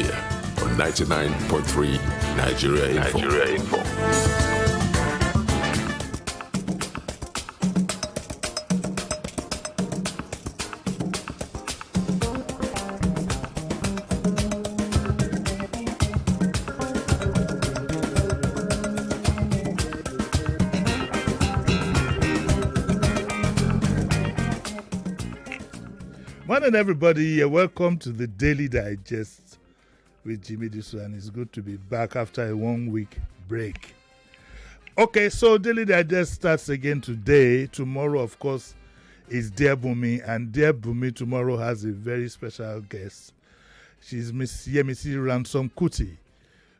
here on 99.3 Nigeria Info. Morning, everybody. Welcome to the Daily Digest with Jimi Disu, and it's good to be back after a 1 week break. Okay, so Daily Digest starts again today. Tomorrow, of course, is Dear Bumi, and Dear Bumi tomorrow has a very special guest. She's Miss Yemisi Ransom Kuti,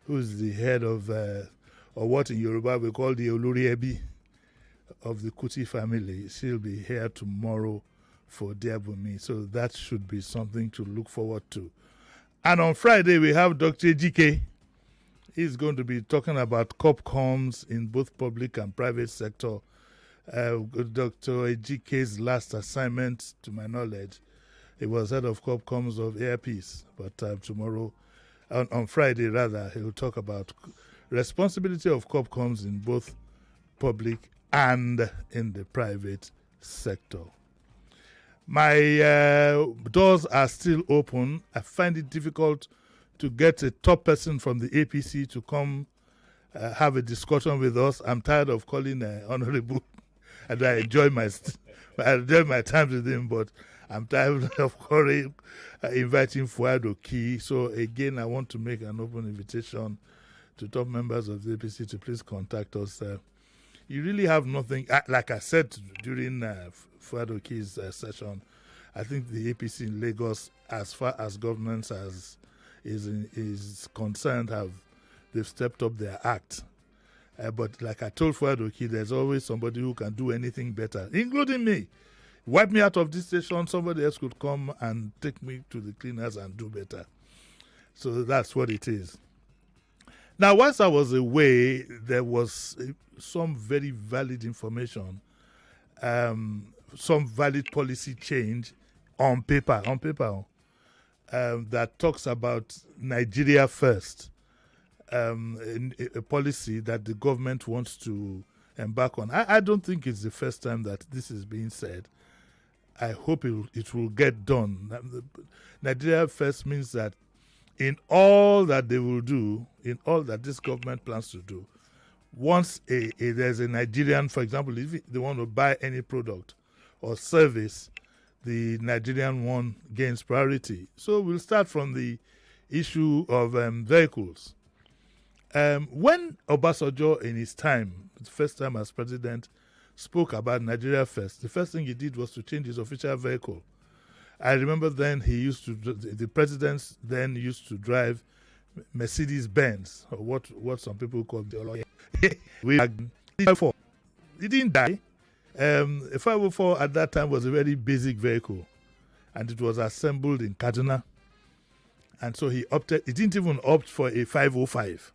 who's the head of, or what in Yoruba we call the Olori Ebi of the Kuti family. She'll be here tomorrow for Dear Bumi, so that should be something to look forward to. And on Friday, we have Dr. Ejike. He's going to be talking about COPCOMs in both public and private sector. Dr. Ejike's last assignment, to my knowledge, he was head of COPCOMs of Air Peace. But tomorrow, on Friday rather, he'll talk about responsibility of COPCOMs in both public and in the private sector. My doors are still open. I find it difficult to get a top person from the APC to come have a discussion with us. I'm tired of calling Honorable, and I enjoy my time with him, but I'm tired of calling, inviting Fuad Oki. So again, I want to make an open invitation to top members of the APC to please contact us. You really have nothing, like I said during Fuad Oki's session. I think the APC in Lagos, as far as governance is concerned, they've stepped up their act. But like I told Fuad Oki, there's always somebody who can do anything better, including me. Wipe me out of this station, somebody else could come and take me to the cleaners and do better. So that's what it is. Now, whilst I was away, there was some very valid information, some valid policy change on paper, that talks about Nigeria first, a policy that the government wants to embark on. I don't think it's the first time that this is being said. I hope it will get done. Nigeria first means that in all that they will do, in all that this government plans to do, once there's a Nigerian, for example, if they want to buy any product or service, the Nigerian one gains priority. So we'll start from the issue of vehicles. When Obasanjo, in his time, the first time as president, spoke about Nigeria first, the first thing he did was to change his official vehicle. I remember then the presidents then used to drive Mercedes-Benz, or what some people call the Oloye. He didn't die. A 504 at that time was a very basic vehicle, and it was assembled in Kaduna. And so he didn't even opt for a 505.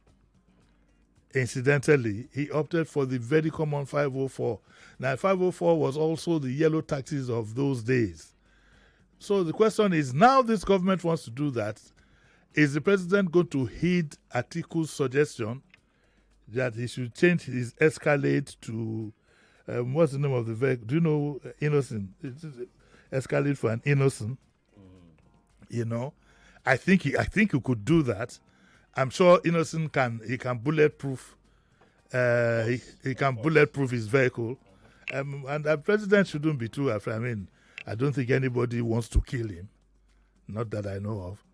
Incidentally, he opted for the very common 504. Now, 504 was also the yellow taxis of those days. So the question is, now this government wants to do that. Is the president going to heed Atiku's suggestion that he should change his Escalade to, what's the name of the vehicle? Do you know Innocent? It's Escalade for an Innocent. You know, I think he could do that. I'm sure Innocent can bulletproof. He can bulletproof his vehicle, and the president shouldn't be too afraid. I mean, I don't think anybody wants to kill him, not that I know of.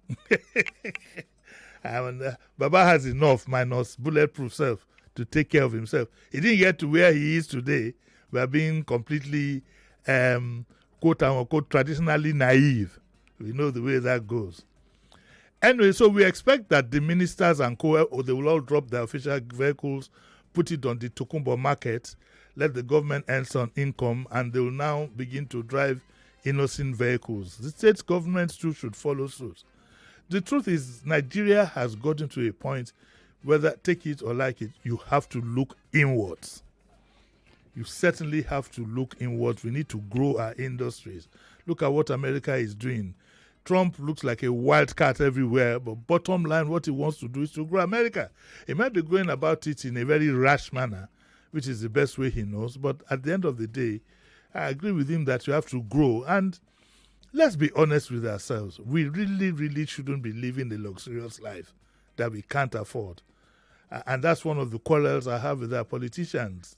Baba has enough minus bulletproof self to take care of himself. He didn't get to where he is today by being completely, quote unquote, traditionally naive. We know the way that goes. Anyway, so we expect that the ministers and they will all drop their official vehicles, put it on the Tokumbo market, let the government earn some income, and they will now begin to drive innocent vehicles. The state governments too should follow suit. The truth is, Nigeria has gotten to a point, whether take it or like it, you have to look inwards. You certainly have to look inwards. We need to grow our industries. Look at what America is doing. Trump looks like a wild cat everywhere, but bottom line, what he wants to do is to grow America. He might be going about it in a very rash manner, which is the best way he knows. But at the end of the day, I agree with him that you have to grow. And let's be honest with ourselves. We really, really shouldn't be living a luxurious life that we can't afford. And that's one of the quarrels I have with our politicians.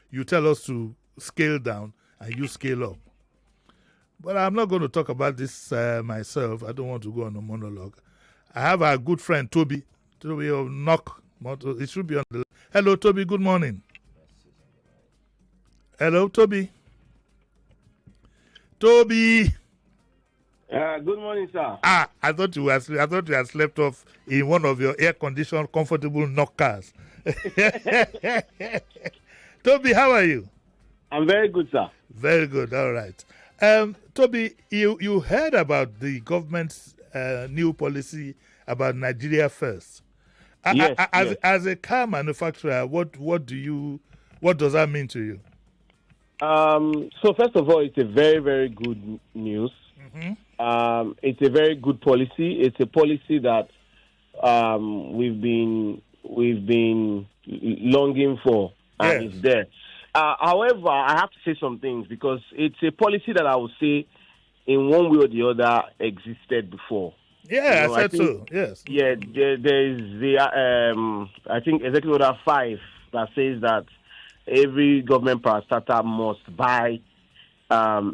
You tell us to scale down and you scale up. But I'm not going to talk about this myself. I don't want to go on a monologue. I have our good friend, Toby. Toby of Knock. It should be on the... Hello, Toby. Good morning. Hello, Toby. Toby. Good morning, sir. I thought you had slept off in one of your air-conditioned, comfortable knock cars. Toby, how are you? I'm very good, sir. Very good. All right. Toby, you heard about the government's new policy about Nigeria first. Yes, As a car manufacturer, what does that mean to you? So first of all, it's a very, very good news. Mm-hmm. It's a very good policy. It's a policy that we've been longing for, and Yes. it's there. However, I have to say some things because it's a policy that I would say, in one way or the other, existed before. Yeah, You know, I said so. Yes. Yeah, there is the I think Executive Order 5 that says that every government parastatal must buy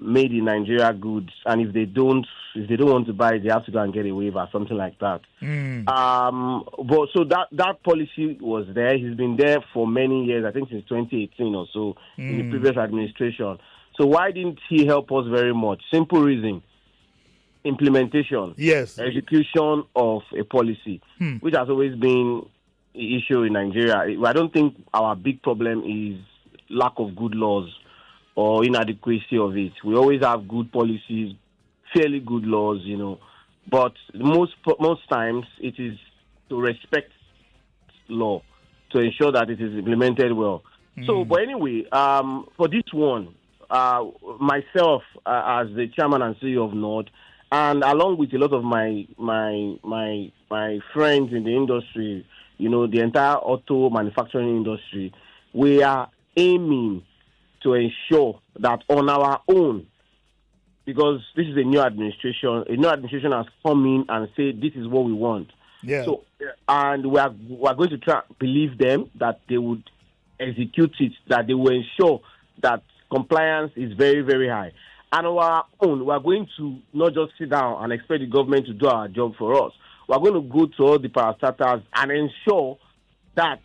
made in Nigeria goods, and if they don't want to buy it, they have to go and get a waiver, something like that. But so that policy was there. He's been there for many years, I think since 2018 or so, in the previous administration. So why didn't he help us very much? Simple reason: implementation, Yes. execution of a policy, which has always been the issue in Nigeria. I don't think our big problem is lack of good laws or inadequacy of it. We always have good policies, fairly good laws, but most times it is to respect law, to ensure that it is implemented well. So, but anyway, for this one, myself as the chairman and CEO of Nord, and along with a lot of my friends in the industry, the entire auto manufacturing industry, we are aiming to ensure that on our own, because this is a new administration has come in and said this is what we want. Yeah. So, and we are going to try believe them that they would execute it, that they will ensure that compliance is very, very high. And on our own, we are going to not just sit down and expect the government to do our job for us. We are going to go to all the parastatals and ensure that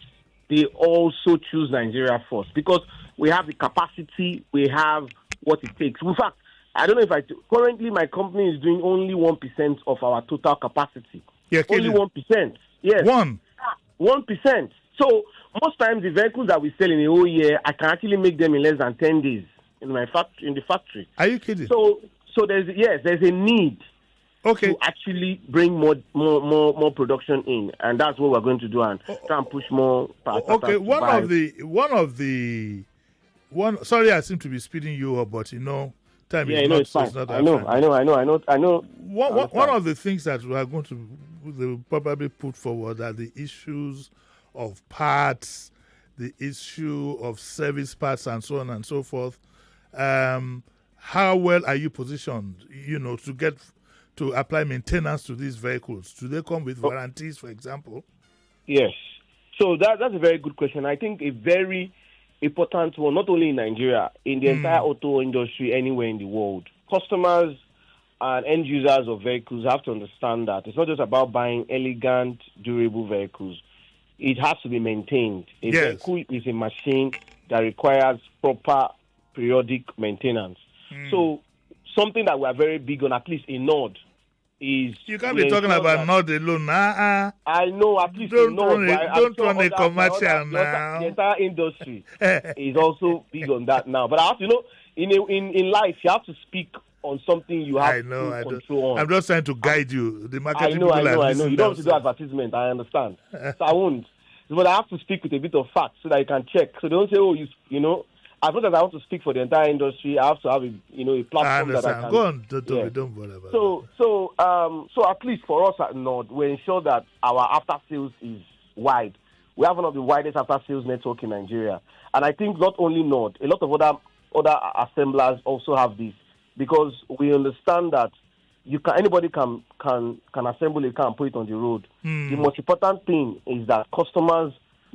they also choose Nigeria first, because we have the capacity, we have what it takes. In fact, I don't know currently my company is doing only 1% of our total capacity. Yeah, only 1%. Yes. 1%. So most times the vehicles that we sell in a whole year, I can actually make them in less than 10 days in the factory. Are you kidding? So there's a need to actually bring more production in, and that's what we're going to do, and try and push more. Okay, sorry, I seem to be speeding you up, but time is not. It's fine. It's not I know. One of the things that we are going to they will probably put forward are the issues of parts, the issue of service parts, and so on and so forth. How well are you positioned, to apply maintenance to these vehicles? Do they come with warranties, for example? Yes. So that's a very good question. I think a very important one, not only in Nigeria, in the entire auto industry, anywhere in the world. Customers and end users of vehicles have to understand that it's not just about buying elegant, durable vehicles. It has to be maintained. A vehicle is a machine that requires proper periodic maintenance. So something that we are very big on, at least in Nord, is... You can't be talking about Nord alone. I know, at least don't in Nord. Don't run a commercial now. The entire industry is also big on that now. But I have to in life, you have to speak on something you have control on. I'm just trying to guide you. The marketing I know. You don't have to do advertisement. I understand. So I won't. But I have to speak with a bit of facts so that you can check. So they don't say, as much as I want to speak for the entire industry, I have to have a platform that I can. Go on, don't worry about it. So at least for us at Nord, we ensure that our after sales is wide. We have one of the widest after sales network in Nigeria, and I think not only Nord, a lot of other assemblers also have this, because we understand that anybody can assemble a car and put it on the road. The most important thing is that customers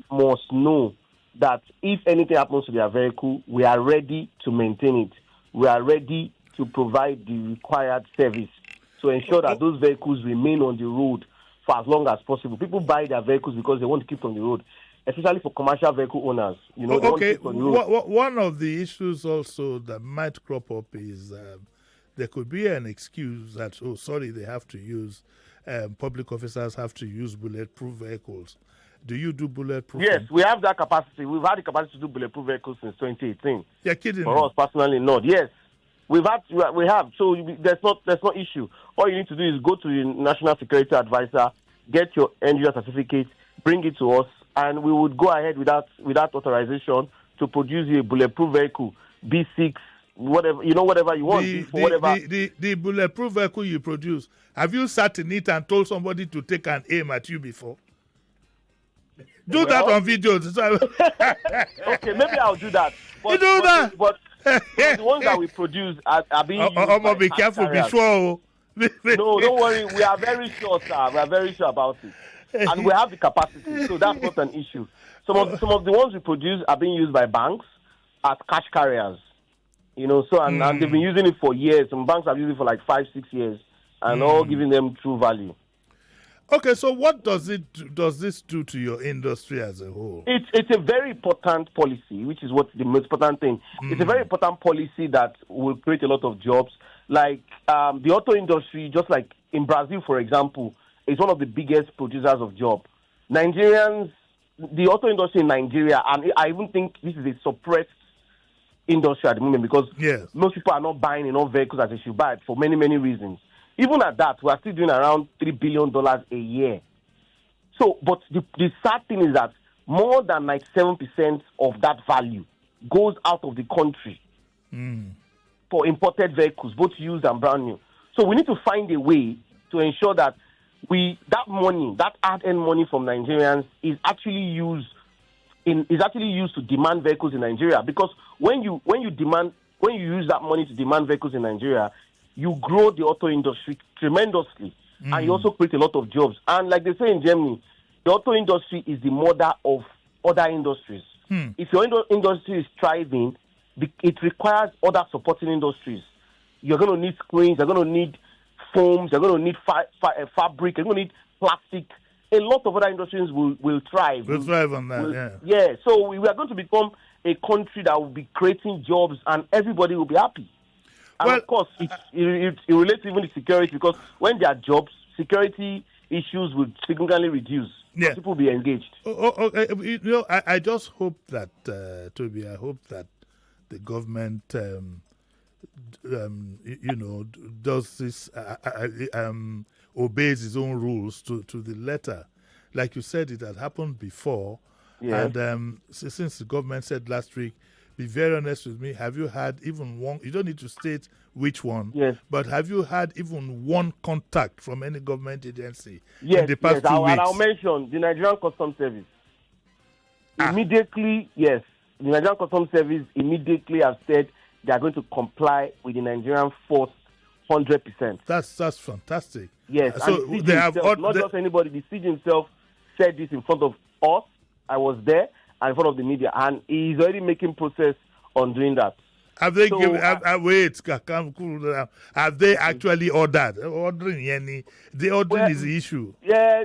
must know that if anything happens to their vehicle, we are ready to maintain it. We are ready to provide the required service to ensure that those vehicles remain on the road for as long as possible. People buy their vehicles because they want to keep on the road, especially for commercial vehicle owners. They want to keep on the road. One of the issues also that might crop up is there could be an excuse that, they have to use, public officers have to use bulletproof vehicles. Do you do bulletproof? Yes, we have that capacity. We've had the capacity to do bulletproof vehicles since 2018. You're kidding For me? us personally, not. Yes, we have. So there's no issue. All you need to do is go to the National Security Advisor, get your end user certificate, bring it to us, and we would go ahead with that authorization to produce a bulletproof vehicle, B6, whatever you want. The bulletproof vehicle you produce, have you sat in it and told somebody to take an aim at you before? That on video. Okay, maybe I'll do that. But the ones that we produce are being used by be careful, be sure. No, don't worry. We are very sure, sir. We are very sure about it. And we have the capacity, so that's not an issue. Some of the ones we produce are being used by banks as cash carriers. And they've been using it for years. Some banks have used it for like 5-6 years, and all giving them true value. Okay, so what does this do to your industry as a whole? It's a very important policy, which is what's the most important thing. It's a very important policy that will create a lot of jobs. Like the auto industry, just like in Brazil, for example, is one of the biggest producers of jobs. Nigerians, the auto industry in Nigeria, and I even think this is a suppressed industry at the moment, because most people are not buying enough vehicles as they should buy for many, many reasons. Even at that, we are still doing around $3 billion a year. So, but the sad thing is that more than 97% of that value goes out of the country for imported vehicles, both used and brand new. So we need to find a way to ensure that that hard-earned money from Nigerians is actually used to demand vehicles in Nigeria. Because when you use that money to demand vehicles in Nigeria, you grow the auto industry tremendously, and you also create a lot of jobs. And like they say in Germany, the auto industry is the mother of other industries. If your industry is thriving, it requires other supporting industries. You're going to need screens, you're going to need foams, you're going to need fabric, you're going to need plastic. A lot of other industries will thrive. We'll thrive on that, Yeah, so we are going to become a country that will be creating jobs, and everybody will be happy. And of course, it relates even to security, because when there are jobs, security issues will significantly reduce. Yeah. People will be engaged. I just hope that, Toby, I hope that the government, does this, obeys its own rules to the letter. Like you said, it had happened before. Yeah. And since the government said last week, be very honest with me, have you had even one, you don't need to state which one, but have you had even one contact from any government agency in the past 2 weeks? And I'll mention the Nigerian Customs Service. Immediately, the Nigerian Customs Service immediately have said they are going to comply with the Nigerian force 100%. That's fantastic. Yes, so and they have not just anybody, the CG himself said this in front of us. I was there, and in front of the media, and he's already making process on doing that. Have they have they actually ordered? The ordering is the issue. Yeah,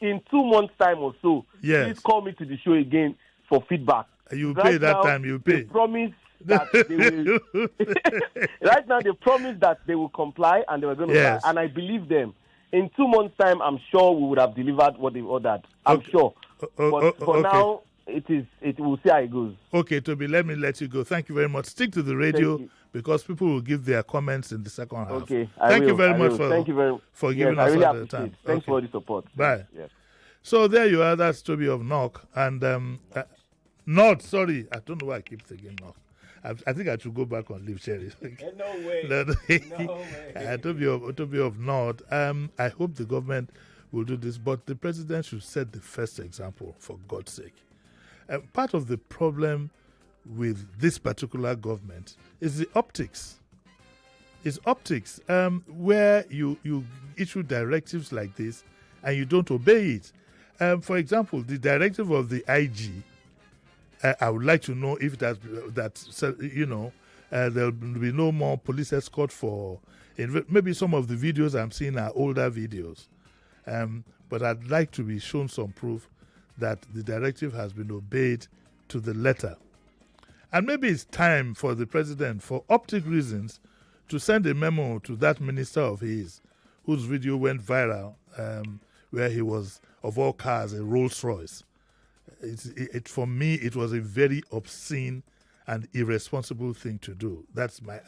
in 2 months' time or so, please call me to the show again for feedback. You pay that time, you pay. They promise that they will. Right now, they promise that they will comply, and they were going to buy, and I believe them. In 2 months' time, I'm sure we would have delivered what they ordered. I'm sure. But for now, we'll see how it goes. Okay, Toby, let me let you go. Thank you very much. Stick to the radio, because people will give their comments in the second half. Okay, Thank you very much for giving us really all the time. Thanks for the support. Bye. Yes. So there you are. That's Toby of Knock. And North, sorry. I don't know why I keep thinking North. I think I should go back on leave, Sherry. No way. No way. To be of North. I hope the government will do this, but the president should set the first example, for God's sake. Part of the problem with this particular government is the optics. It's optics, where you issue directives like this and you don't obey it. For example, the directive of the IG, I would like to know if there'll be no more police escort for, maybe some of the videos I'm seeing are older videos. But I'd like to be shown some proof that the directive has been obeyed to the letter. And maybe it's time for the president, for optic reasons, to send a memo to that minister of his, whose video went viral, where he was, of all cars, a Rolls Royce. For me, it was a very obscene and irresponsible thing to do. That's my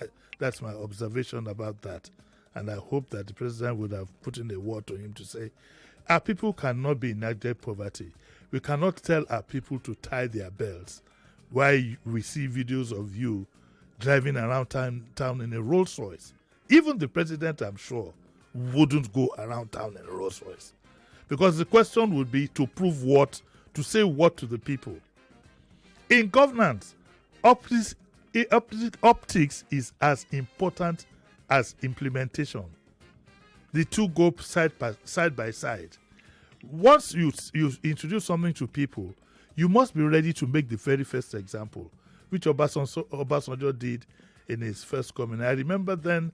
observation about that. And I hope that the president would have put in a word to him to say, our people cannot be in abject poverty. We cannot tell our people to tie their belts while we see videos of you driving around town in a Rolls Royce. Even the president, I'm sure, wouldn't go around town in a Rolls Royce. Because the question would be to prove what, to say what to the people. In governance, optics is as important as implementation. The two go side by side. Once you introduce something to people, you must be ready to make the very first example, which Obasanjo did in his first coming. I remember then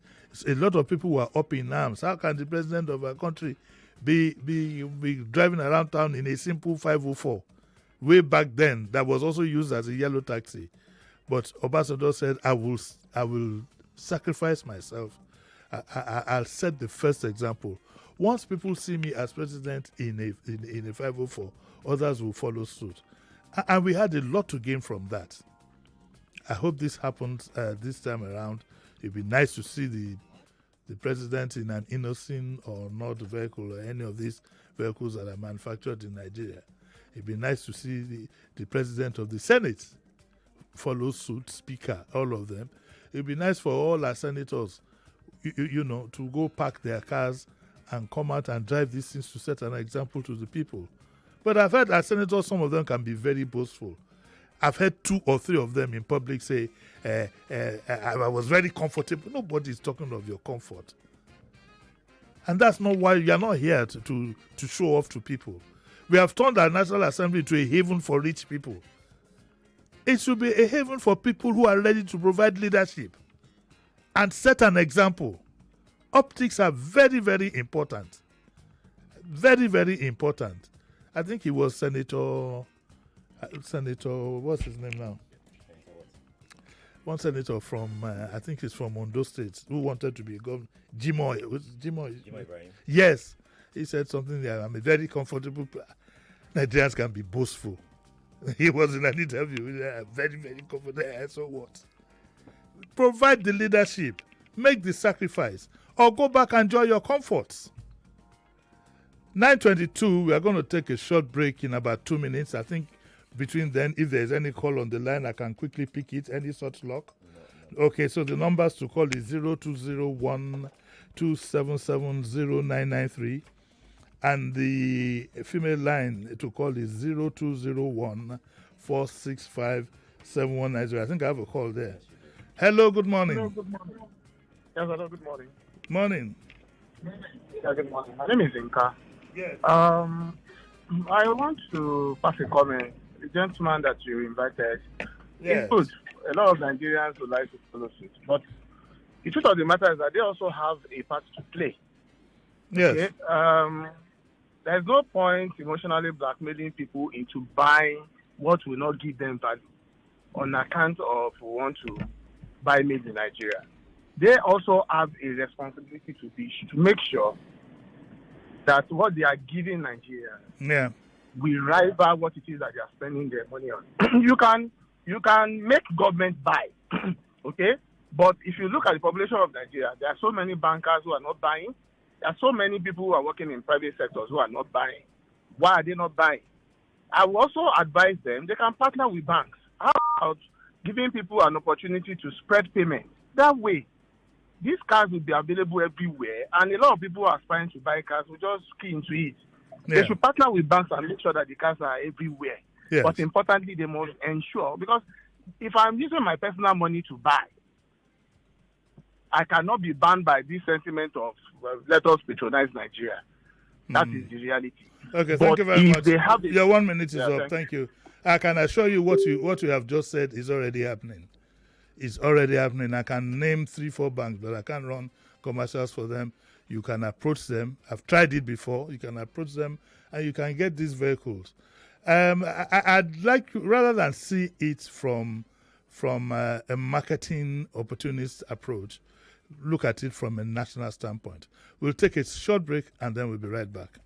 a lot of people were up in arms. How can the president of our country be driving around town in a simple 504? Way back then, that was also used as a yellow taxi. But Obasanjo said, I will sacrifice myself. I'll set the first example. Once people see me as president in a 504, others will follow suit. And we had a lot to gain from that. I hope this happens this time around. It'd be nice to see the president in an innocent or not vehicle or any of these vehicles that are manufactured in Nigeria. It'd be nice to see the president of the Senate follow suit, speaker, all of them. It'd be nice for all our senators, to go park their cars and come out and drive these things to set an example to the people. But I've heard our senators, some of them can be very boastful. I've heard 2 or 3 of them in public say, I was very comfortable. Nobody's talking of your comfort. And that's not why you're not here to show off to people. We have turned our National Assembly to a haven for rich people. It should be a haven for people who are ready to provide leadership and set an example. Optics are very, very important. Very, very important. I think he was Senator, what's his name now? One senator from, I think he's from Ondo State, who wanted to be governor. Jimi Ibrahim. Yes. He said something there. I'm a very comfortable. Nigerians can be boastful. He was in an interview. Very, very comfortable. So what? Provide the leadership. Make the sacrifice. Or go back and enjoy your comforts. 9:22, we are going to take a short break in about 2 minutes. I think between then, if there's any call on the line, I can quickly pick it. Any such luck? No. Okay, so the numbers to call is 0201 277 0993. And the female line to call is 0201 465 7190. I think I have a call there. Hello, good morning. Hello, good morning. Yes, hello, good morning. Morning. Yeah, good morning. My name is Inka. Yes. I want to pass a comment. The gentleman that you invited, Yes. it's good. A lot of Nigerians would like to follow suit. But the truth of the matter is that they also have a part to play. Yes. Okay? There's no point emotionally blackmailing people into buying what will not give them value on account of want to buy made in Nigeria. They also have a responsibility to make sure that what they are giving Nigeria will rival what it is that they are spending their money on. You can make government buy, okay? But if you look at the population of Nigeria, there are so many bankers who are not buying. There are so many people who are working in private sectors who are not buying. Why are they not buying? I will also advise them they can partner with banks. How about giving people an opportunity to spread payment? That way, these cars will be available everywhere, and a lot of people who are aspiring to buy cars will just key into it. Yeah. They should partner with banks and make sure that the cars are everywhere. Yes. But importantly, they must ensure, because if I'm using my personal money to buy, I cannot be banned by this sentiment of let us patronize Nigeria. That is the reality. Okay, thank you very much. They have Your 1 minute is up. thank Thank you. I can assure you what you have just said is already happening. It's already happening. I can name 3-4 banks, but I can't run commercials for them. You can approach them. I've tried it before. You can approach them, and you can get these vehicles. I'd like, rather than see it from a marketing opportunist approach, look at it from a national standpoint. We'll take a short break, and then we'll be right back.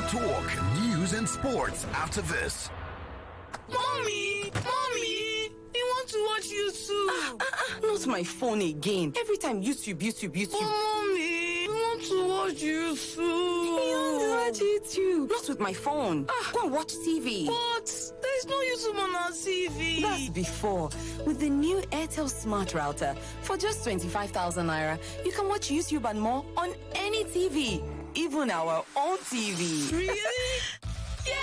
Talk, news, and sports after this. Mommy, we want to watch YouTube. Not my phone again. Every time YouTube. Oh, Mommy, we want to watch YouTube. Not with my phone. Go and watch TV. But there's no YouTube on our TV. That's before. With the new Airtel Smart Router, for just 25,000 naira, you can watch YouTube and more on any TV. Even our own TV. Really? Yay!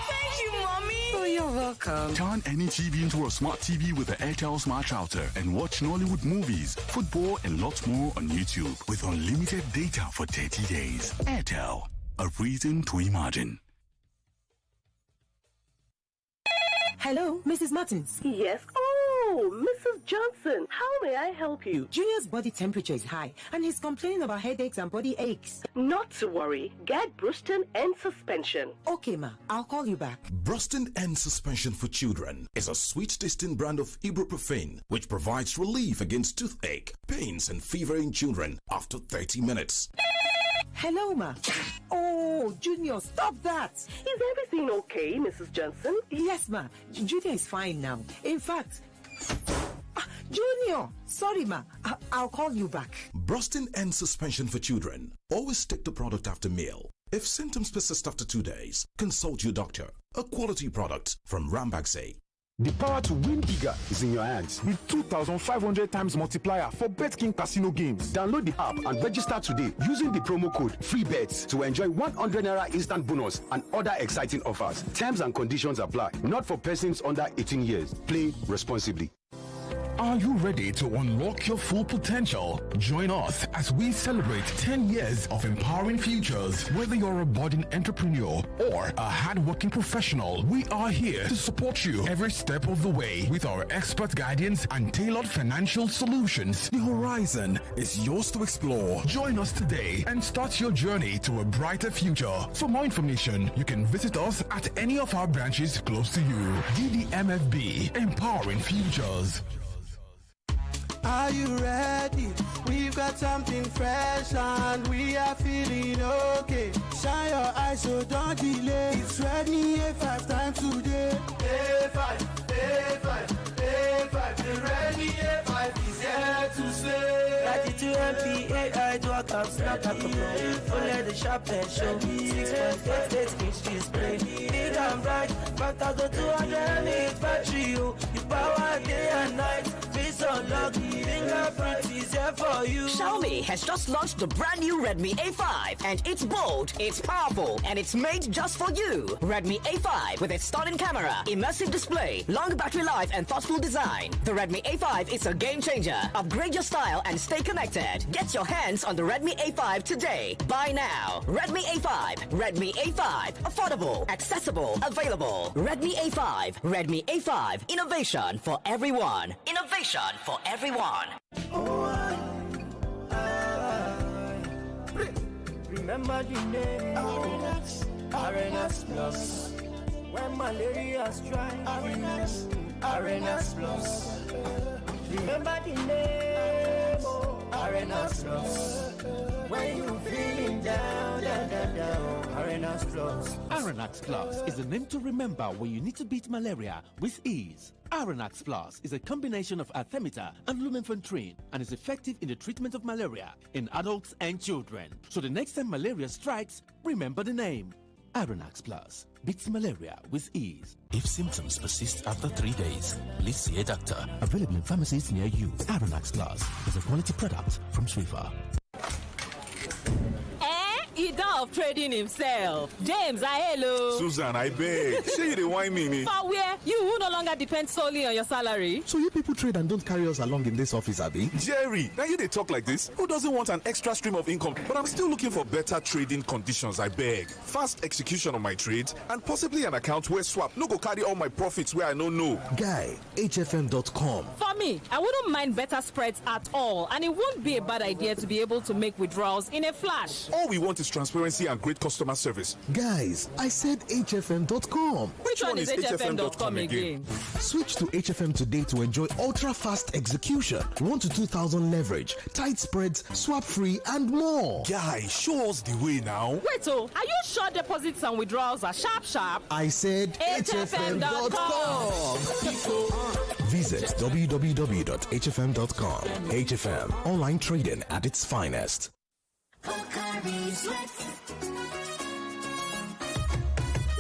Thank you, Mommy. Oh, you're welcome. Turn any TV into a smart TV with the Airtel Smart Router and watch Nollywood movies, football, and lots more on YouTube with unlimited data for 30 days. Airtel, a reason to imagine. Hello, Mrs. Martins. Yes. Oh, Mrs. Johnson, how may I help you? Junior's body temperature is high, and he's complaining about headaches and body aches. Not to worry. Get Bruston and suspension. Okay, ma. I'll call you back. Bruston and Suspension for Children is a sweet-tasting brand of Ibuprofen, which provides relief against toothache, pains, and fever in children after 30 minutes. Hello, ma. Oh, Junior, stop that. Is everything okay, Mrs. Johnson? Yes, ma. Junior is fine now. In fact... Junior! Sorry, ma. I'll call you back. Brustin and Suspension for Children. Always take the product after meal. If symptoms persist after 2 days, consult your doctor. A quality product from Rambaxay. The power to win bigger is in your hands with 2,500 times multiplier for BetKing Casino games. Download the app and register today using the promo code FREEBETS to enjoy 100 Naira instant bonus and other exciting offers. Terms and conditions apply. Not for persons under 18 years. Play responsibly. Are you ready to unlock your full potential? Join us as we celebrate 10 years of empowering futures. Whether you're a budding entrepreneur or a hardworking professional, we are here to support you every step of the way with our expert guidance and tailored financial solutions. The horizon is yours to explore. Join us today and start your journey to a brighter future. For more information, you can visit us at any of our branches close to you. DDMFB, Empowering Futures. Are you ready? We've got something fresh and we are feeling okay. Shine your eyes, so don't delay. It's Redmi A5 time today. A5, A5, A5. The Redmi A5 is here to stay. 32 MP AI dual cam snap like a pro. Only the sharpness show. 6.88 inch display. Big and bright, 5,200 mAh battery. You power day and night. Face unlock, fingerprint is here for you. Xiaomi has just launched the brand new Redmi A5, and it's bold, it's powerful, and it's made just for you. Redmi A5 with its stunning camera, immersive display, long battery life, and thoughtful design. The Redmi A5 is a game changer. Upgrade your style and stay connected. Get your hands on the Redmi A5 today. Buy now. Redmi A5. Redmi A5. Affordable, accessible, available. Redmi A5. Redmi A5. Innovation for everyone. Innovation for everyone. Remember the name Aronax Plus. When malaria strikes, Aronax Plus. Remember the name Aronax Plus. When you feeling down, Aronax Plus. Aronax Plus is the name to remember when you need to beat malaria with ease. Aronax Plus is a combination of artemether and lumenfantrine and is effective in the treatment of malaria in adults and children. So the next time malaria strikes, remember the name. Aronax Plus beats malaria with ease. If symptoms persist after 3 days, please see a doctor. Available in pharmacies near you. Aronax Plus is a quality product from Swiffer. He done of trading himself. James, hello. Susan, I beg. Say you the wine me. For where? You who no longer depend solely on your salary. So you people trade and don't carry us along in this office, Abby? Jerry, now you they talk like this. Who doesn't want an extra stream of income? But I'm still looking for better trading conditions, I beg. Fast execution of my trades and possibly an account where swap no go carry all my profits where I don't know. Guy, HFM.com. For me, I wouldn't mind better spreads at all, and it won't be a bad idea to be able to make withdrawals in a flash. All we want is transparency and great customer service. Guys, I said HFM.com. Which one is HFM.com again? Switch to HFM today to enjoy ultra-fast execution, 1 to 2,000 leverage, tight spreads, swap-free, and more. Guy, show us the way now. Wait, are you sure deposits and withdrawals are sharp? I said HFM.com. Visit www.hfm.com. HFM, online trading at its finest.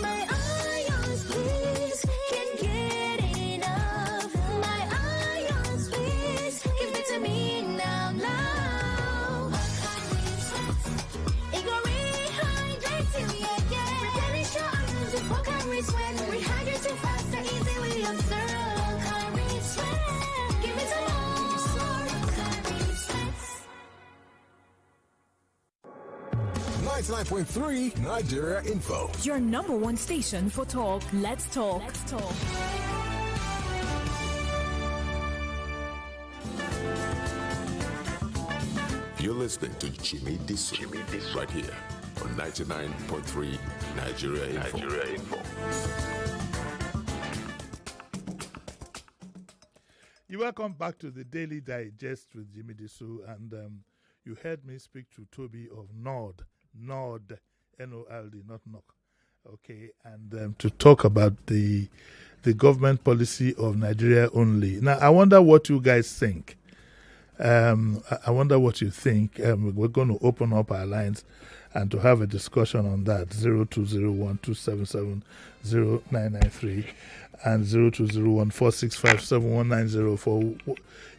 My ions, please, can't get enough. My ions, please, give it to me now. It go rehydrate you, yeah. Replenish your ions with Pocari Sweat. Rehydrate you faster, easily observe. Pocari Sweat, give it to more. Pocari Sweat. 99.3 Nigeria Info. Your number one station for talk. Let's talk. You're listening to Jimi Disu right here on 99.3 Nigeria Info. You're welcome back to the Daily Digest with Jimi Disu, and you heard me speak to Toby of Nord, N-O-L-D, not Knock. Okay, and to talk about the government policy of Nigeria only. Now, I wonder what you guys think. I wonder what you think. We're going to open up our lines and to have a discussion on that. 0201-277-0993 and 0201-465-7190 for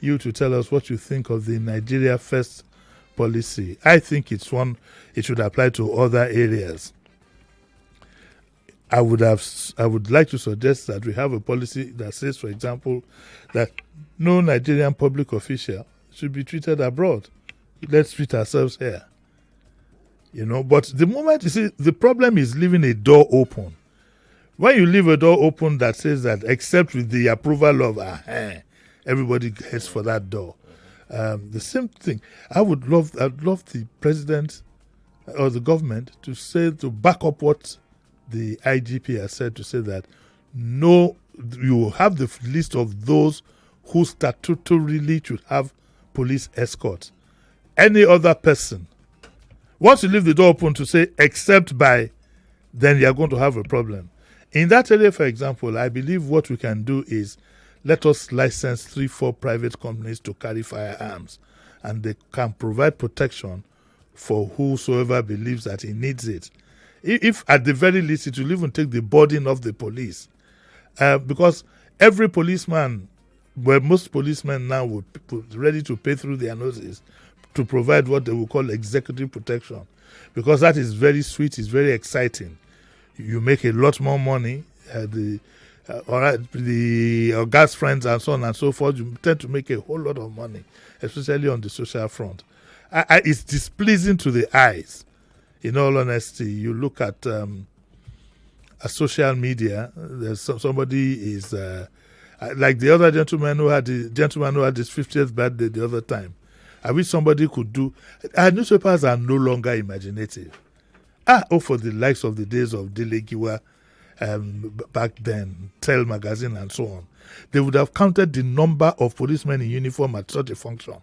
you to tell us what you think of the Nigeria First policy. I think it should apply to other areas. I would like to suggest that we have a policy that says, for example, that no Nigerian public official should be treated abroad. Let's treat ourselves here. But the moment, you see, the problem is leaving a door open. When you leave a door open that says that except with the approval of everybody heads for that door. The same thing. I'd love the president or the government to back up what the IGP has said, to say that no, you have the list of those who statutorily should have police escorts. Any other person, once you leave the door open to say except by, then you're going to have a problem. In that area, for example, I believe what we can do is let us license 3-4 private companies to carry firearms, and they can provide protection for whosoever believes that he needs it. If at the very least it will even take the burden off the police. Because every policeman, most policemen now would be ready to pay through their noses, to provide what they will call executive protection, because that is very sweet, it's very exciting. You make a lot more money. The gas friends and so on and so forth, you tend to make a whole lot of money, especially on the social front. It's displeasing to the eyes. In all honesty, you look at a social media. There's somebody is like the other gentleman who had his 50th birthday the other time. I wish somebody could do. Our newspapers are no longer imaginative. For the likes of the days of Delegiwa, back then, Tell magazine and so on. They would have counted the number of policemen in uniform at such a function.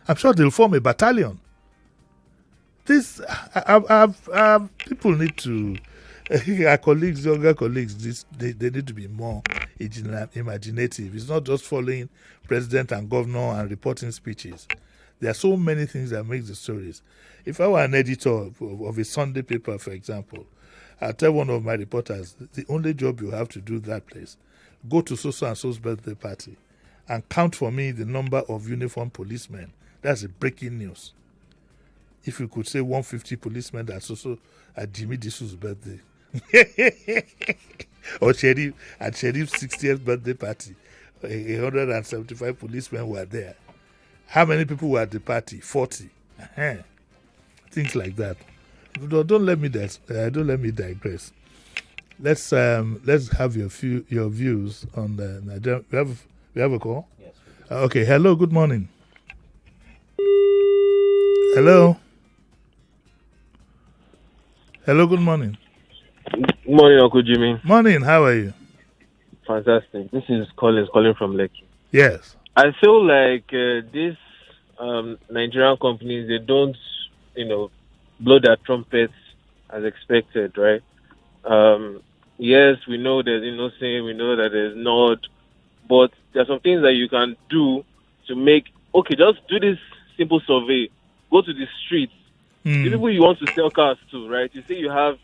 I'm sure they'll form a battalion. People need to, our colleagues, younger colleagues, they need to be more imaginative. It's not just following president and governor and reporting speeches. There are so many things that make the stories. If I were an editor of a Sunday paper, for example, I'll tell one of my reporters, the only job you have to do that place, go to so-and-so's birthday party and count for me the number of uniformed policemen. That's the breaking news. If you could say 150 policemen, that's also at Jimi Disu's birthday. Or at Sheriff's 60th birthday party, 175 policemen were there. How many people were at the party? 40. Things like that. Don't let me digress. Let's have your views on the Nigerian. We have a call. Yes. Okay. Hello. Good morning. Hello. Hello. Good morning. Good morning, Uncle Jimmy. Morning. How are you? Fantastic. This is Collins calling from Lekki. Yes. I feel like these Nigerian companies, they don't, blow their trumpets as expected, right? Yes, we know there's innocent, we know that there's not, but there are some things that you can do to make, just do this simple survey. Go to the streets. The people you want to sell cars to, right? You say you're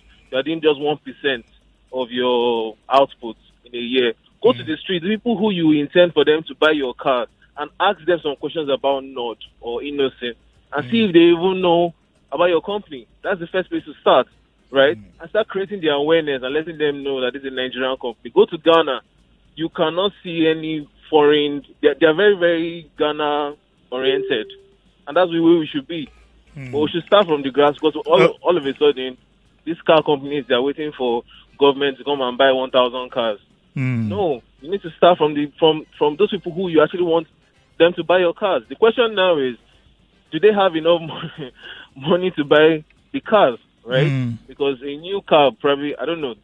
doing just 1% of your output in a year. Go to the street, the people who you intend for them to buy your car, and ask them some questions about Nod or Innocent, and see if they even know about your company. That's the first place to start, right? And start creating the awareness and letting them know that this is a Nigerian company. Go to Ghana. You cannot see any foreign. They're very, very Ghana-oriented, and that's the way we should be. But we should start from the grass, because all of a sudden, these car companies, they're waiting for government to come and buy 1,000 cars. No, you need to start from those people who you actually want them to buy your cars. The question now is, do they have enough money to buy the cars, right? Because a new car, probably, I don't know,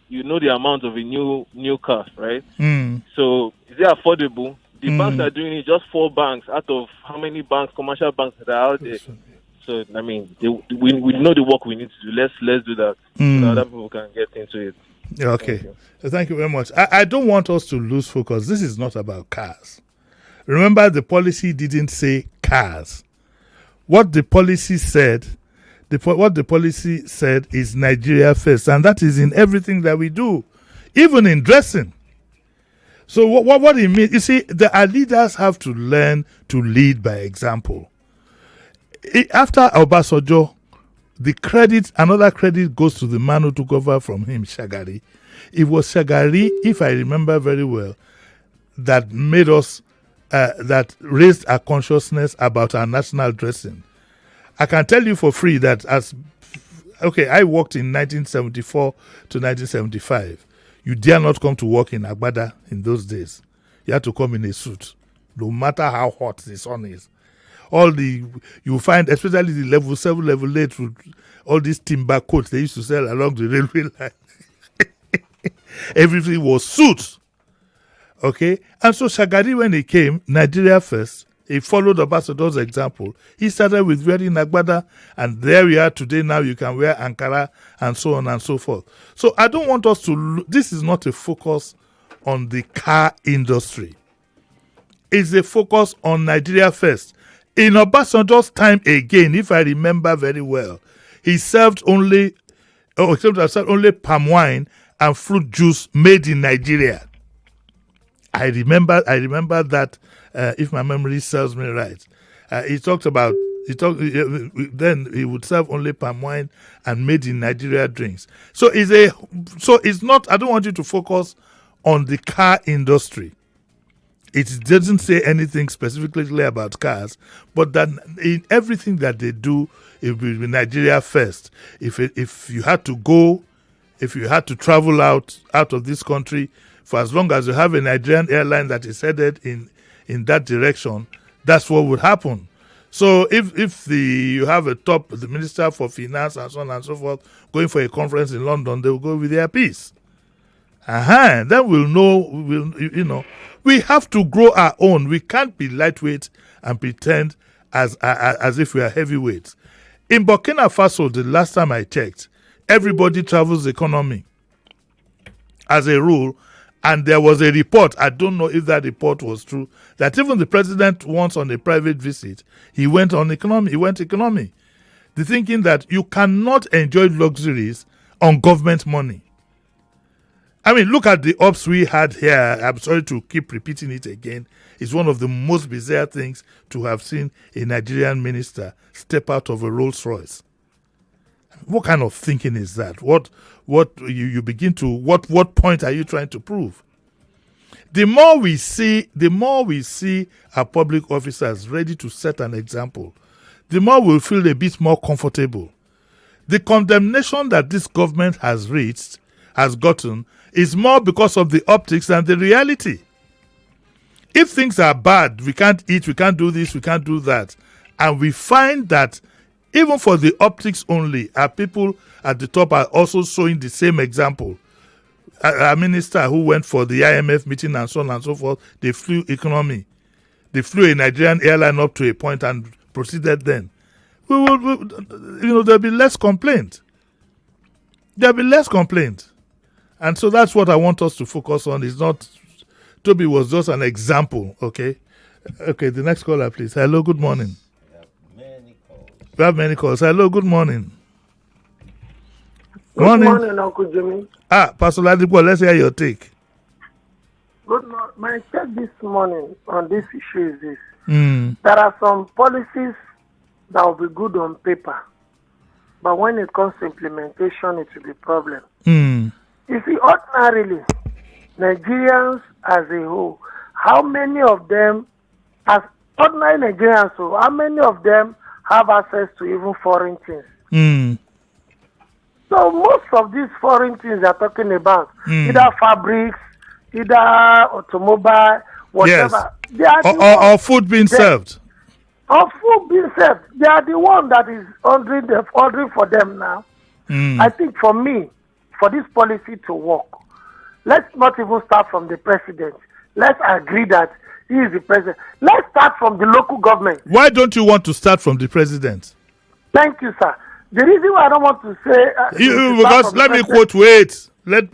the amount of a new car, right? So is it affordable? The banks are doing it, just 4 banks out of how many banks, commercial banks that are out there. So, I mean, we know the work we need to do. Let's do that so that other people can get into it. Okay. Thank you very much. I don't want us to lose focus. This is not about cars. Remember, the policy didn't say cars. What the policy said, is Nigeria first, and that is in everything that we do, even in dressing. So what it means, you see, our leaders have to learn to lead by example. After Obasanjo, another credit goes to the man who took over from him, Shagari. It was Shagari, if I remember very well, that made us, that raised our consciousness about our national dressing. I can tell you for free that I worked in 1974 to 1975. You dare not come to work in Agbada in those days. You had to come in a suit, no matter how hot the sun is. You find, especially the level 7, level 8, all these timber coats they used to sell along the railway line. Everything was suits. Okay? And so Shagari, when he came, Nigeria first, he followed Obasanjo's example. He started with wearing Agbada, and there we are today. Now you can wear Ankara and so on and so forth. So I don't want us to, this is not a focus on the car industry. It's a focus on Nigeria first. In Obasanjo's time again, if I remember very well, he served only palm wine and fruit juice made in Nigeria. I remember that, if my memory serves me right. He talked about Then he would serve only palm wine and made in Nigeria drinks. So it's not. I don't want you to focus on the car industry. It doesn't say anything specifically about cars, but that in everything that they do, it will be Nigeria first. If you had to travel out of this country, for as long as you have a Nigerian airline that is headed in that direction, that's what would happen. So if you have the Minister for Finance and so on and so forth going for a conference in London, they will go with their piece. Then we'll know. We have to grow our own. We can't be lightweight and pretend as if we are heavyweights. In Burkina Faso, the last time I checked, everybody travels economy as a rule. And there was a report, I don't know if that report was true, that even the president once on a private visit, he went economy. The thinking that you cannot enjoy luxuries on government money. I mean, look at the ops we had here. I'm sorry to keep repeating it again. It's one of the most bizarre things to have seen a Nigerian minister step out of a Rolls Royce. What kind of thinking is that? What point are you trying to prove? The more we see our public officers ready to set an example, the more we'll feel a bit more comfortable. The condemnation that this government has gotten, is more because of the optics than the reality. If things are bad, we can't eat, we can't do this, we can't do that, and we find that even for the optics only, our people at the top are also showing the same example. A minister who went for the IMF meeting and so on and so forth, they flew economy. They flew a Nigerian airline up to a point and proceeded then. There'll be less complaint. And so that's what I want us to focus on. It's not, Toby was just an example, okay? Okay, the next caller, please. Hello, good morning. We have many calls. Hello, good morning. Good morning, Uncle Jimmy. Pastor Ladipo, let's hear your take. Good morning. My take this morning on this issue is this. There are some policies that will be good on paper, but when it comes to implementation, it will be a problem. You see, ordinarily, Nigerians as a whole, how many of them, as ordinary Nigerians, how many of them have access to even foreign things? So most of these foreign things they're talking about, either fabrics, either automobile, whatever. Yes. Or food being served. Or food being served. They are the one that is ordering for them now. I think for me, for this policy to work, let's not even start from the president. Let's agree that he is the president. Let's start from the local government. Why don't you want to start from the president? Thank you, sir. The reason why I don't want to say... because let me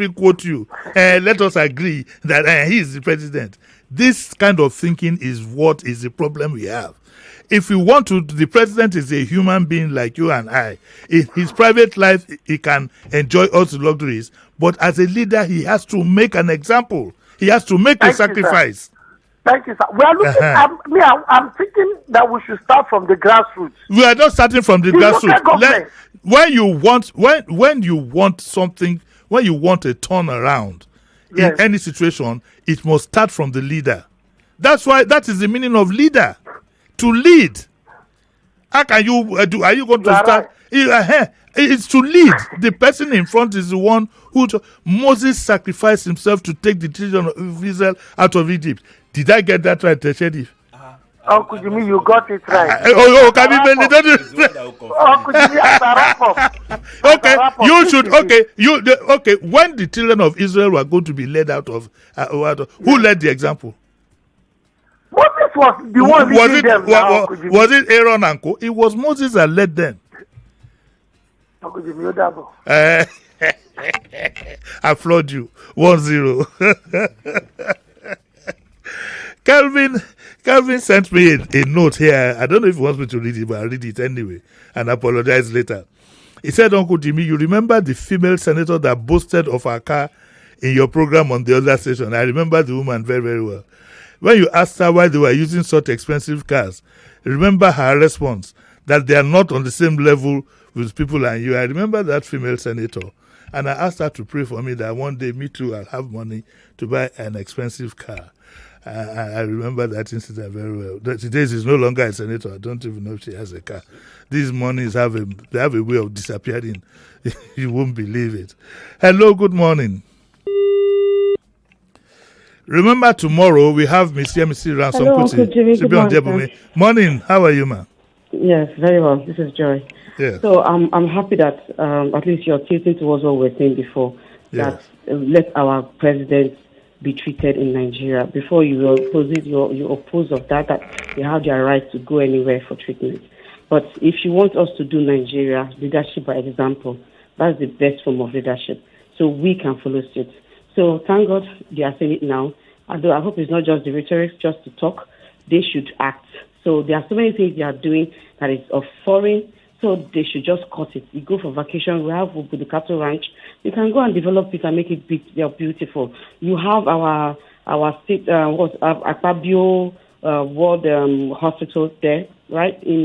quote you. Let us agree that he is the president. This kind of thinking is what is the problem we have. If we want to, the president is a human being like you and I. In his private life, he can enjoy all the luxuries. But as a leader, he has to make an example. He has to make a sacrifice. Thank you, sir. We are looking. I'm thinking that we should start from the grassroots. We are not starting from the grassroots. When you want something, when you want a turnaround in any situation, it must start from the leader. That's why that is the meaning of leader. To lead. How can you do? Are you going to start? It's to lead. The person in front is the one who. Moses sacrificed himself to take the children of Israel out of Egypt. Did I get that right, Sheriff? Uncle Jimmy, you got it right. Can Uncle Jimmy, okay, you should. Okay, when the children of Israel were going to be led out of, who led the example? Moses was the one leading them. Was it Aaron and Co? It was Moses that led them. Uncle Jimmy, double. I applaud you. 1-0. Calvin sent me a note here. I don't know if he wants me to read it, but I'll read it anyway and apologize later. He said, Uncle Jimmy, you remember the female senator that boasted of her car in your program on the other station? I remember the woman very, very well. When you asked her why they were using such expensive cars, remember her response, that they are not on the same level with people and you. I remember that female senator, and I asked her to pray for me that one day, me too, I'll have money to buy an expensive car. I remember that incident very well. Today she's no longer a senator. I don't even know if she has a car. These monies have a way of disappearing. You won't believe it. Hello, good morning. Remember, tomorrow we have Miss Yemisi Ransom Kuti. She'll be on Jebumi. Morning. How are you, ma'am? Yes, very well. This is Joy. Yeah. So I'm happy that at least you're tilting towards what we were saying before. Yes. That let our president be treated in Nigeria. Before you oppose of that they have their right to go anywhere for treatment. But if you want us to do Nigeria leadership by example, that's the best form of leadership. So we can follow suit. So thank God they are saying it now. Although I hope it's not just the rhetoric, just to talk. They should act. So there are so many things they are doing that is of foreign. So they should just cut it. You go for vacation. We have the cattle ranch. You can go and develop it and make it beautiful. You have our state Akpabio World Hospital there, right in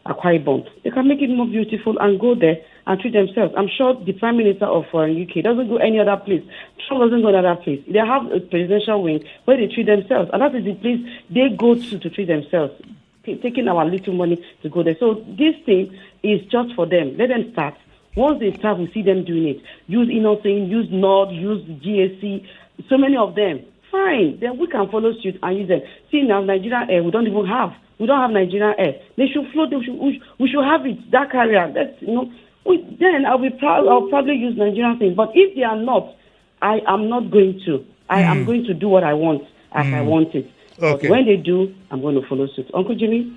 Akwa Ibom. They can make it more beautiful and go there and treat themselves. I'm sure the Prime Minister of UK doesn't go any other place. Trump doesn't go another place. They have a presidential wing where they treat themselves, and that is the place they go to treat themselves. Taking our little money to go there. So this thing is just for them. Let them start. Once they start, we see them doing it. Use Innocent, use Nord, use GAC, so many of them. Fine. Then we can follow suit and use them. See, now Nigerian Air, we don't have Nigerian Air. They should float. We should have it. That carrier. That's then I'll probably use Nigerian things. But if they are not, I am not going to. I am going to do what I want as I want it. Okay. But when they do, I'm going to follow suit. Uncle Jimmy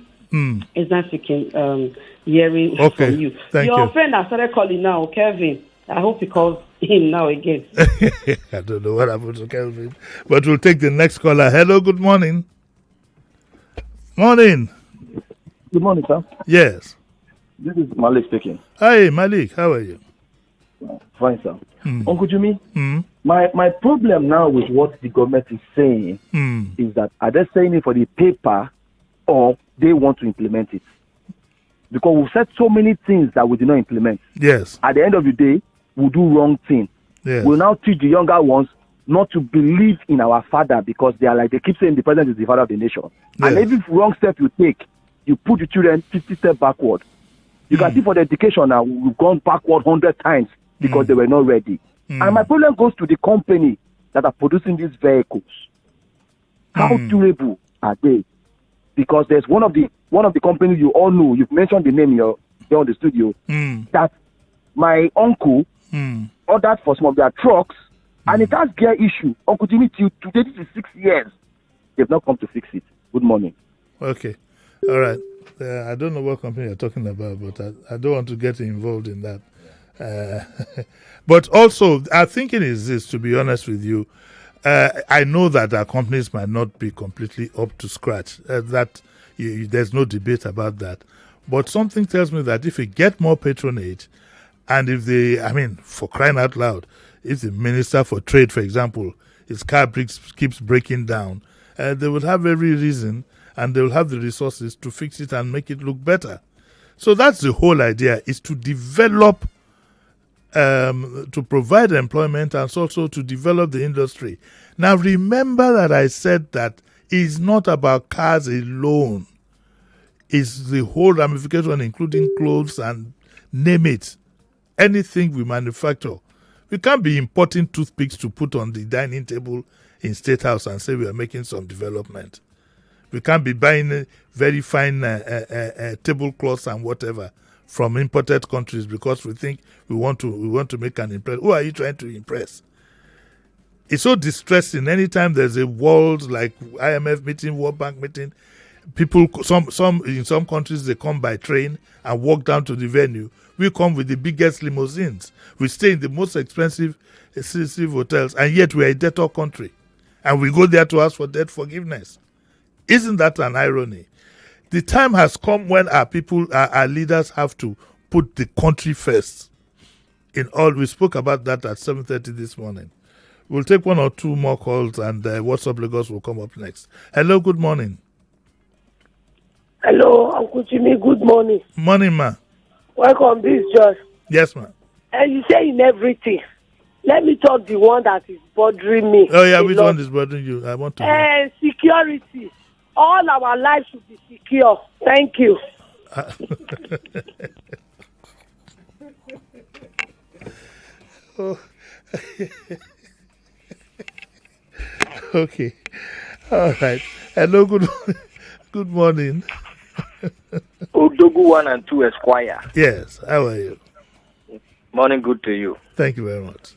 is not seeking hearing from you. Your friend has started calling now, Kevin. I hope he calls him now again. I don't know what happened to Kelvin. But we'll take the next caller. Hello, good morning. Morning. Good morning, sir. Yes. This is Malik speaking. Hi, Malik. How are you? Fine, sir. Uncle Jimmy, my problem now with what the government is saying is that are they saying it for the paper or they want to implement it? Because we've said so many things that we did not implement. Yes. At the end of the day, we'll do wrong thing. Yes. We'll now teach the younger ones not to believe in our father because they are like, they keep saying the president is the father of the nation. Yes. And every wrong step you take, you put the children 50 steps backward. You can see for the education now, we've gone backward 100 times because they were not ready. And my problem goes to the company that are producing these vehicles. How durable are they? Because there's one of the companies you all know, you've mentioned the name here on the studio, that my uncle ordered for some of their trucks, and it has gear issue. Uncle Jimmy, till today, this is 6 years. They've not come to fix it. Good morning. Okay. All right. I don't know what company you're talking about, but I don't want to get involved in that. But also, our thinking is this, to be honest with you. I know that our companies might not be completely up to scratch. There's no debate about that. But something tells me that if we get more patronage, and if for crying out loud, if the Minister for Trade, for example, his car keeps breaking down, they will have every reason and they will have the resources to fix it and make it look better. So that's the whole idea, is to develop, to provide employment and also to develop the industry. Now remember that I said that it's not about cars alone. It's the whole ramification, including clothes and name it. Anything we manufacture. We can't be importing toothpicks to put on the dining table in State House and say we are making some development. We can't be buying very fine tablecloths and whatever from imported countries because we think we want to make an impression. Who are you trying to impress? It's so distressing. Anytime there's a world like IMF meeting, World Bank meeting, people, some in some countries they come by train and walk down to the venue. We come with the biggest limousines. We stay in the most expensive hotels, and yet we are a debtor country, and we go there to ask for debt forgiveness. Isn't that an irony? The time has come when our people, our leaders, have to put the country first. We spoke about that at 7:30 this morning. We'll take one or two more calls, and WhatsApp Lagos will come up next. Hello, good morning. Hello, Uncle Jimmy. Good morning. Morning, ma. Welcome, this is Josh. Yes, ma. And you say in everything. Let me talk the one that is bothering me. Oh, yeah, which one is bothering you? I want to know. And security. All our lives should be secure. Thank you. Oh. Okay. All right. Hello, good morning. Odogu 1 and 2 Esquire. Yes, how are you? Morning, good to you. Thank you very much.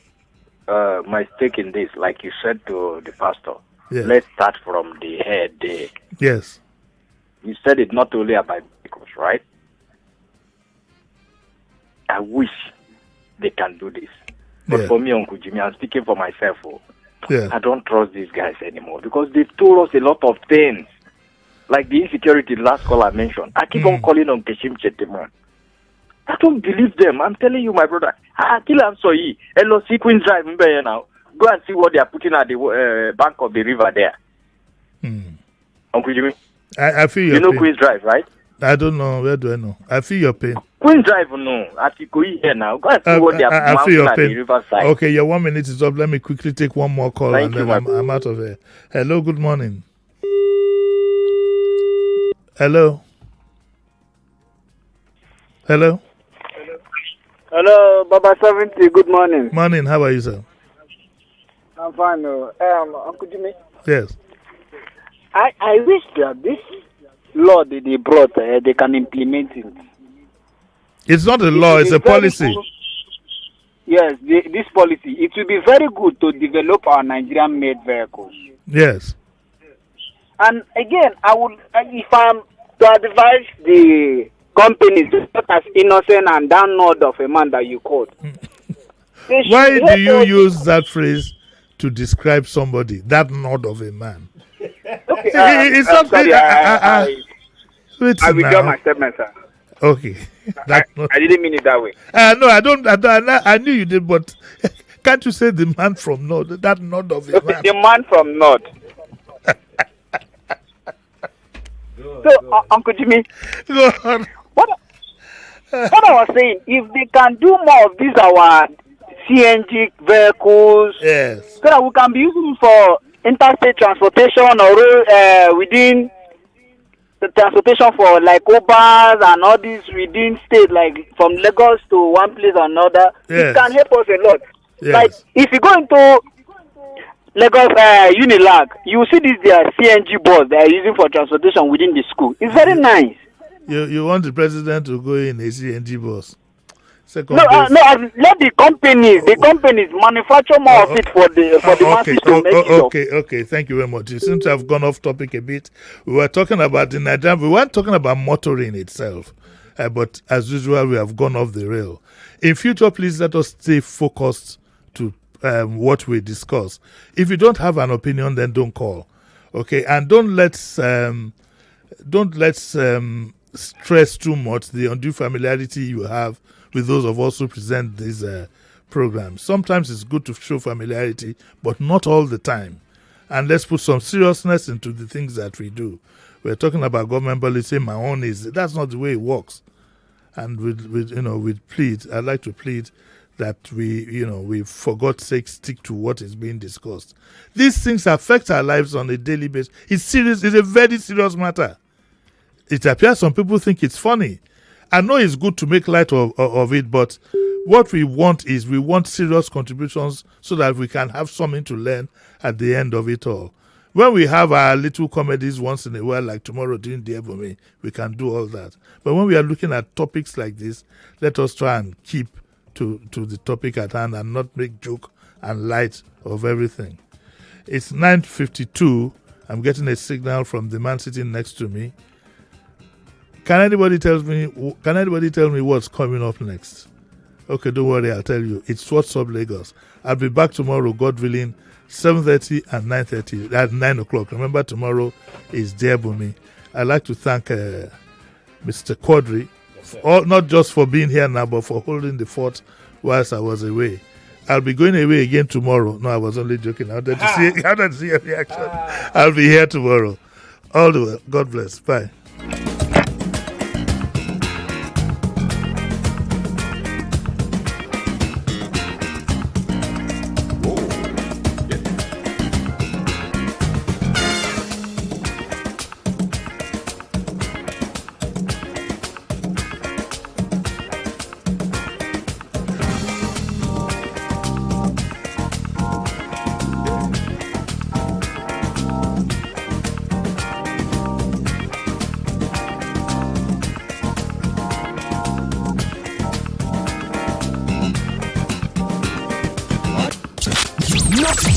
My stake in this, like you said to the pastor, yes. Let's start from the head. Yes. You said it not only about vehicles, right? I wish they can do this. But for me, Uncle Jimmy, I'm speaking for myself. I don't trust these guys anymore because they've told us a lot of things. Like the insecurity last call I mentioned. I keep on calling on Keshim Chetiman. I don't believe them. I'm telling you, my brother. Hello, Queen Drive now. Go and see what they are putting at the bank of the river there. Uncle Jimmy. I feel your pain. You know pain. Queen's Drive, right? I don't know. Where do I know? I feel your pain. Queen's Drive, no. At here now. Go and see what they are mounting at the riverside. Okay, your 1 minute is up. Let me quickly take one more call Thank and you, then I'm out of here. Hello, good morning. Hello. Hello. Hello, Baba 70. Good morning. Morning. How are you, sir? I'm fine. Uncle Jimmy. Yes. I wish that this law that they brought, they can implement it. It's not a law, it's a policy. Yes, this policy. It will be very good to develop our Nigerian-made vehicles. Yes. And again, I would, if I'm to advise the companies not as innocent and download of a man that you called. Why do you use that phrase to describe somebody, that nod of a man? Okay, it's not. Sorry, I withdraw my statement, sir. Okay. I didn't mean it that way. No, I don't. I knew you did, but can't you say the man from North? That nod of a man. The man from North. So, Uncle Jimmy, go on. What I was saying, if they can do more of these our CNG vehicles, yes, so that we can be using for interstate transportation or within the transportation for like Ubers and all these within state, like from Lagos to one place or another, it can help us a lot. Yes. Like if you go into Lagos Unilag, you see this their CNG bus they are using for transportation within the school. It's very nice. You want the president to go in a CNG bus? Let the companies manufacture more of it for the masses to make it. Okay. Thank you very much. You seem to have gone off topic a bit. We were talking about the Nigerian. We weren't talking about motoring itself, but as usual, we have gone off the rail. In future, please let us stay focused to what we discuss. If you don't have an opinion, then don't call. Okay, and don't let's stress too much the undue familiarity you have with those of us who present these programs. Sometimes it's good to show familiarity, but not all the time. And let's put some seriousness into the things that we do. We're talking about government policy. My own is that's not the way it works. And with plead, I'd like to plead that we for God's sake stick to what is being discussed. These things affect our lives on a daily basis. It's serious. It's a very serious matter. It appears some people think it's funny. I know it's good to make light of it, but what we want serious contributions so that we can have something to learn at the end of it all. When we have our little comedies once in a while, like tomorrow during the Ebome, we can do all that. But when we are looking at topics like this, let us try and keep to the topic at hand and not make joke and light of everything. It's 9:52. I'm getting a signal from the man sitting next to me. Can anybody tell me what's coming up next? Okay, don't worry, I'll tell you. It's What's Up Lagos. I'll be back tomorrow, God willing, 7:30 and 9:30. At 9 o'clock. Remember, tomorrow is Diabumi. I'd like to thank Mr. Quadri, not just for being here now, but for holding the fort whilst I was away. I'll be going away again tomorrow. No, I was only joking. I wanted to see your reaction. I'll be here tomorrow. All the way. God bless. Bye.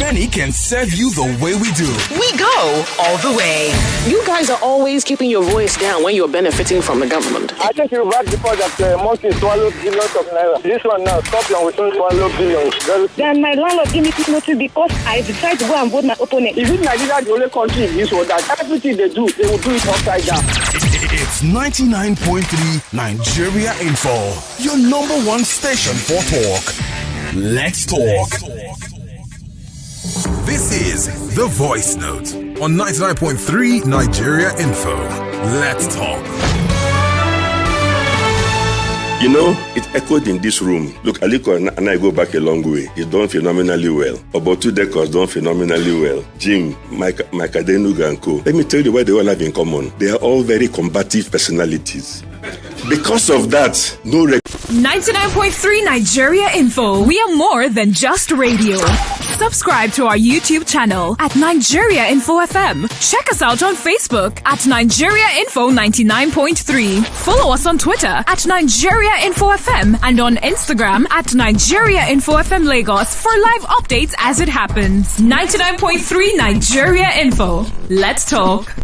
Kenny can serve you the way we do. We go all the way. You guys are always keeping your voice down when you're benefiting from the government. I think you back before that monkey swallowed billions of naira. This one now, Scorpion will soon swallow billions. Then my landlord gave me this notice because I decided to go and vote my opponent. Is it Nigeria the only country in this world that everything they do, they will do it upside down? It's 99.3 Nigeria Info, your number one station for talk. Let's talk. This is The Voice Note on 99.3 Nigeria Info. Let's talk. You know, it echoed in this room. Look, Aliko and I go back a long way. He's done phenomenally well. About 2 decades done phenomenally well. Jim, Mike Adenuga and co. Let me tell you what they all have in common. They are all very combative personalities. Because of that, no 99.3 Nigeria Info. We are more than just radio. Subscribe to our YouTube channel at Nigeria Info FM. Check us out on Facebook at Nigeria Info 99.3. Follow us on Twitter at Nigeria Info FM and on Instagram at Nigeria Info FM Lagos for live updates as it happens. 99.3 Nigeria Info. Let's talk.